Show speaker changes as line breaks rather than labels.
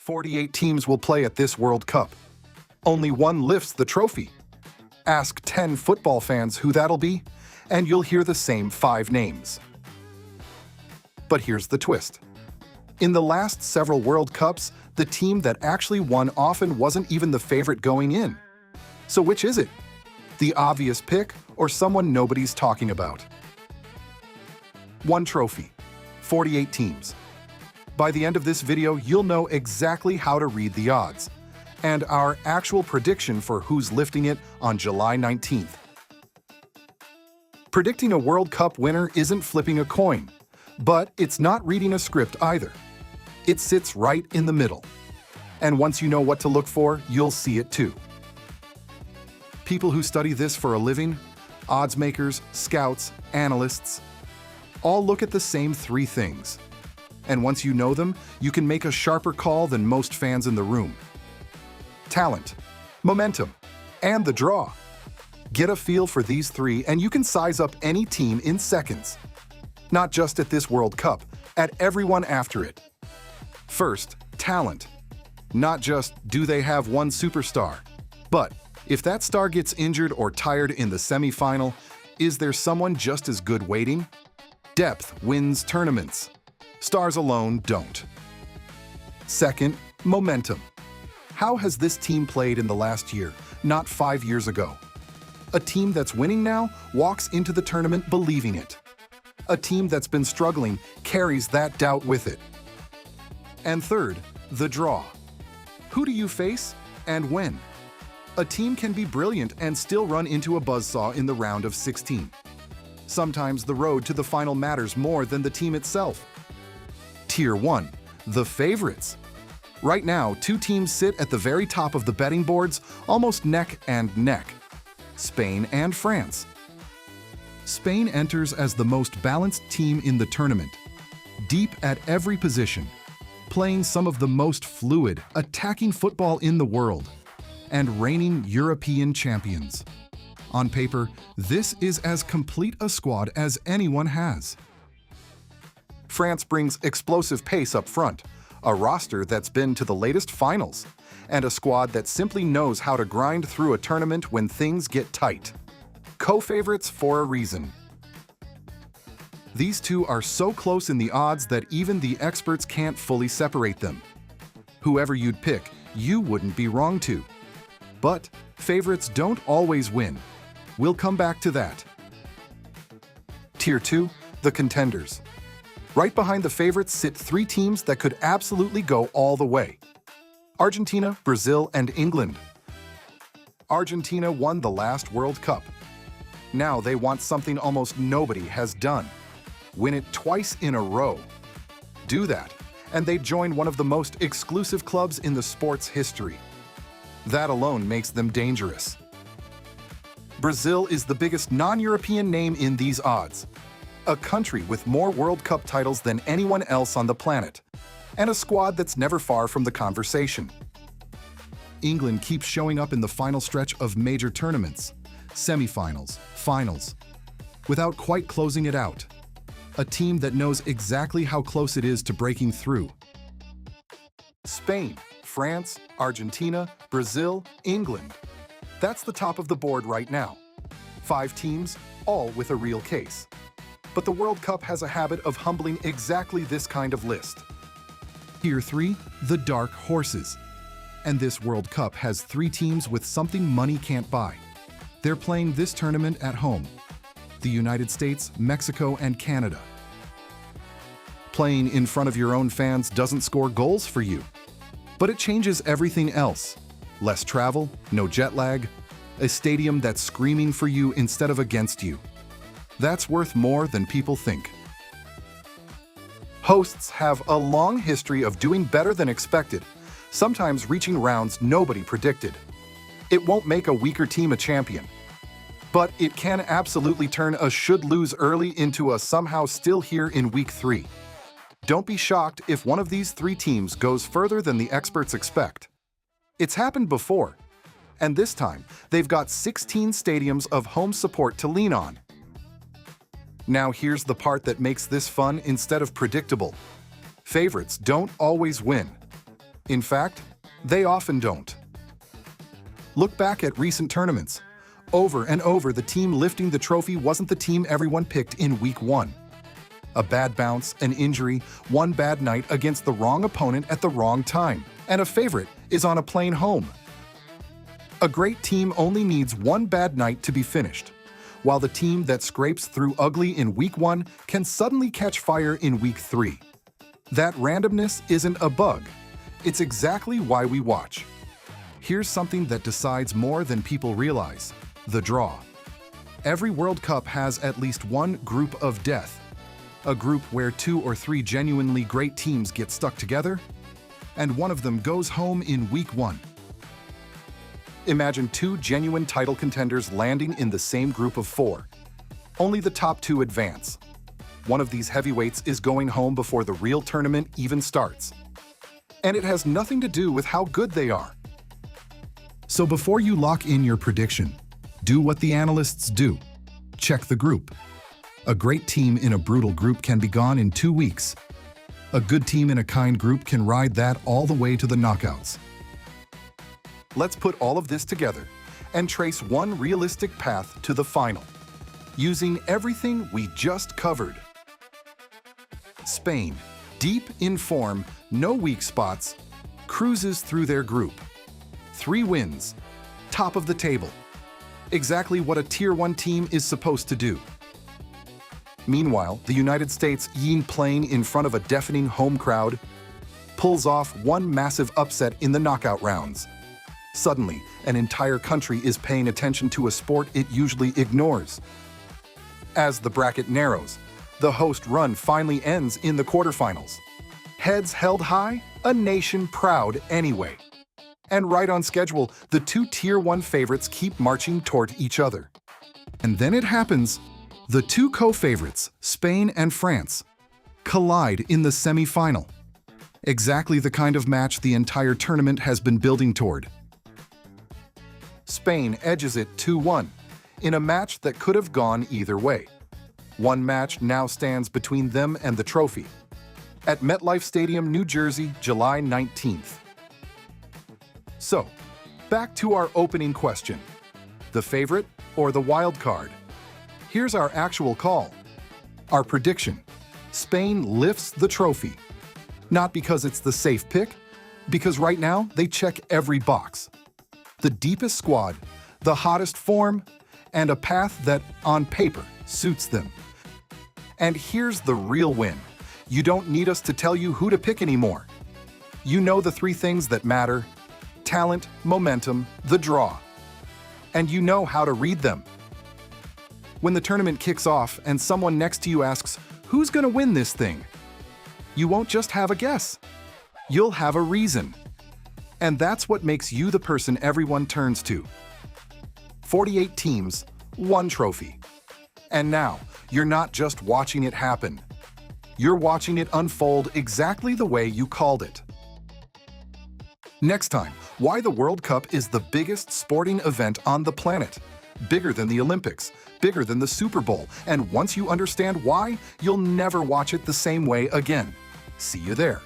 48 teams will play at this World Cup. Only one lifts the trophy. Ask 10 football fans who that'll be, and you'll hear the same 5 names. But here's the twist. In the last several World Cups, the team that actually won often wasn't even the favorite going in. So which is it? The obvious pick or someone nobody's talking about? One trophy, 48 teams. By the end of this video, you'll know exactly how to read the odds and our actual prediction for who's lifting it on July 19th. Predicting a World Cup winner isn't flipping a coin, but it's not reading a script either. It sits right in the middle. And once you know what to look for, you'll see it too. People who study this for a living, odds makers, scouts, analysts, all look at the same 3 things. And once you know them, you can make a sharper call than most fans in the room. Talent, momentum, and the draw. Get a feel for these 3 and you can size up any team in seconds. Not just at this World Cup, at everyone after it. First, talent. Not just do they have one superstar, but if that star gets injured or tired in the semi-final, is there someone just as good waiting? Depth wins tournaments. Stars alone don't. Second, momentum. How has this team played in the last year, not 5 years ago? A team that's winning now walks into the tournament believing it. A team that's been struggling carries that doubt with it. And third, the draw. Who do you face and when? A team can be brilliant and still run into a buzzsaw in the round of 16. Sometimes the road to the final matters more than the team itself. Tier 1, the favorites. Right now, 2 teams sit at the very top of the betting boards, almost neck and neck. Spain and France. Spain enters as the most balanced team in the tournament, deep at every position, playing some of the most fluid, attacking football in the world, and reigning European champions. On paper, this is as complete a squad as anyone has. France brings explosive pace up front, a roster that's been to the latest finals, and a squad that simply knows how to grind through a tournament when things get tight. Co-favorites for a reason. These 2 are so close in the odds that even the experts can't fully separate them. Whoever you'd pick, you wouldn't be wrong to. But favorites don't always win. We'll come back to that. Tier 2, the contenders. Right behind the favorites sit 3 teams that could absolutely go all the way. Argentina, Brazil, and England. Argentina won the last World Cup. Now they want something almost nobody has done. Win it twice in a row. Do that, and they'd join one of the most exclusive clubs in the sport's history. That alone makes them dangerous. Brazil is the biggest non-European name in these odds. A country with more World Cup titles than anyone else on the planet, and a squad that's never far from the conversation. England keeps showing up in the final stretch of major tournaments, semifinals, finals, without quite closing it out. A team that knows exactly how close it is to breaking through. Spain, France, Argentina, Brazil, England. That's the top of the board right now. 5 teams, all with a real case. But the World Cup has a habit of humbling exactly this kind of list. Tier 3, the dark horses. And this World Cup has 3 teams with something money can't buy. They're playing this tournament at home. The United States, Mexico, and Canada. Playing in front of your own fans doesn't score goals for you. But it changes everything else. Less travel, no jet lag, a stadium that's screaming for you instead of against you. That's worth more than people think. Hosts have a long history of doing better than expected, sometimes reaching rounds nobody predicted. It won't make a weaker team a champion, but it can absolutely turn a should-lose early into a somehow still here in week 3. Don't be shocked if one of these 3 teams goes further than the experts expect. It's happened before, and this time they've got 16 stadiums of home support to lean on. Now here's the part that makes this fun instead of predictable. Favorites don't always win. In fact, they often don't. Look back at recent tournaments. Over and over, the team lifting the trophy wasn't the team everyone picked in Week 1. A bad bounce, an injury, one bad night against the wrong opponent at the wrong time, and a favorite is on a plane home. A great team only needs one bad night to be finished, while the team that scrapes through ugly in Week 1 can suddenly catch fire in Week 3. That randomness isn't a bug. It's exactly why we watch. Here's something that decides more than people realize: the draw. Every World Cup has at least one group of death, a group where 2 or 3 genuinely great teams get stuck together, and one of them goes home in Week 1. Imagine 2 genuine title contenders landing in the same group of 4. Only the top 2 advance. One of these heavyweights is going home before the real tournament even starts. And it has nothing to do with how good they are. So before you lock in your prediction, do what the analysts do. Check the group. A great team in a brutal group can be gone in 2 weeks. A good team in a kind group can ride that all the way to the knockouts. Let's put all of this together and trace one realistic path to the final, using everything we just covered. Spain, deep in form, no weak spots, cruises through their group. 3 wins, top of the table. Exactly what a Tier 1 team is supposed to do. Meanwhile, the United States, playing in front of a deafening home crowd, pulls off one massive upset in the knockout rounds. Suddenly, an entire country is paying attention to a sport it usually ignores. As the bracket narrows, the host run finally ends in the quarterfinals. Heads held high, a nation proud anyway. And right on schedule, the 2 Tier 1 favorites keep marching toward each other. And then it happens. The 2 co-favorites, Spain and France, collide in the semi-final. Exactly the kind of match the entire tournament has been building toward. Spain edges it 2-1 in a match that could have gone either way. One match now stands between them and the trophy. At MetLife Stadium, New Jersey, July 19th. So, back to our opening question. The favorite or the wild card? Here's our actual call. Our prediction: Spain lifts the trophy. Not because it's the safe pick, because right now they check every box. The deepest squad, the hottest form, and a path that, on paper, suits them. And here's the real win. You don't need us to tell you who to pick anymore. You know the 3 things that matter: talent, momentum, the draw. And you know how to read them. When the tournament kicks off and someone next to you asks, "Who's gonna win this thing?" you won't just have a guess. You'll have a reason. And that's what makes you the person everyone turns to. 48 teams, 1 trophy. And now, you're not just watching it happen. You're watching it unfold exactly the way you called it. Next time, why the World Cup is the biggest sporting event on the planet. Bigger than the Olympics, bigger than the Super Bowl, and once you understand why, you'll never watch it the same way again. See you there.